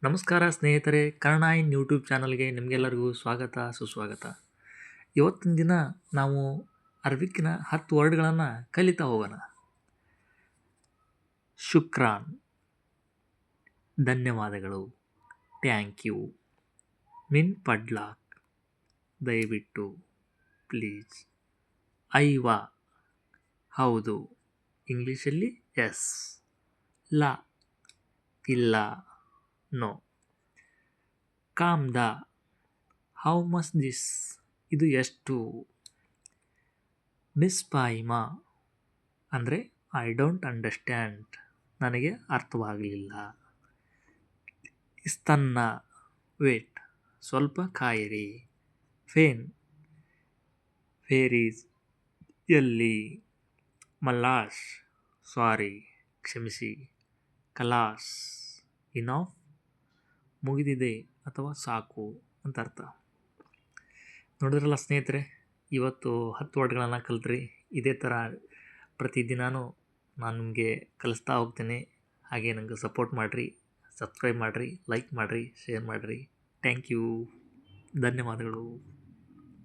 ನಮಸ್ಕಾರ ಸ್ನೇಹಿತರೆ, Kannada in YouTube ಚಾನಲ್ಗೆ ನಿಮಗೆಲ್ಲರಿಗೂ ಸ್ವಾಗತ ಸುಸ್ವಾಗತ. ಇವತ್ತಿನ ದಿನ ನಾವು ಅರಬಿಕ್ಕಿನ 10 ವರ್ಡ್ಗಳನ್ನು ಕಲಿತಾ ಹೋಗೋಣ. ಶುಕ್ರಾನ್, ಧನ್ಯವಾದಗಳು, ಥ್ಯಾಂಕ್ ಯು, ಮಿನ್ ಪಡ್ಲಾಕ್, ದಯವಿಟ್ಟು, ಪ್ಲೀಸ್, ಐವಾ, ಹೌದು, ಇಂಗ್ಲೀಷಲ್ಲಿ ಎಸ್, ಲಾ, ಇಲ್ಲ, ನೋ, ಕಾಮ್ದ, ಹೌ ಮಚ್ ದಿಸ್, ಇದು ಎಷ್ಟು, ಮಿಸ್ ಪಾಯಿಮಾ ಅಂದರೆ ಐ ಡೋಂಟ್ ಅಂಡರ್ಸ್ಟ್ಯಾಂಡ್, ನನಗೆ ಅರ್ಥವಾಗಲಿಲ್ಲ, ಇಸ್ತನ್ನ, ವೇಟ್, ಸ್ವಲ್ಪ ಕಾಯಿರಿ, ಫೇನ್, ವೇರ್ ಈಸ್, ಎಲ್ಲಿ, ಮಲ್ಲಾಶ್, ಸಾರಿ, ಕ್ಷಮಿಸಿ, ಕಲಾಸ್, ಇನಾಫ್, ಮುಗಿದಿದೆ ಅಥವಾ ಸಾಕು ಅಂತ ಅರ್ಥ. ನೋಡಿದ್ರಲ್ಲ ಸ್ನೇಹಿತರೆ, ಇವತ್ತು 10 ವರ್ಡ್ಗಳನ್ನು ಕಲಿತ್ರಿ. ಇದೇ ಥರ ಪ್ರತಿದಿನಾನು ನಾನು ನಿಮಗೆ ಕಲಿಸ್ತಾ ಹೋಗ್ತೇನೆ. ಹಾಗೆ ನನಗೆ ಸಪೋರ್ಟ್ ಮಾಡಿರಿ, ಸಬ್ಸ್ಕ್ರೈಬ್ ಮಾಡಿರಿ, ಲೈಕ್ ಮಾಡಿರಿ, ಶೇರ್ ಮಾಡಿರಿ. ಥ್ಯಾಂಕ್ ಯು, ಧನ್ಯವಾದಗಳು.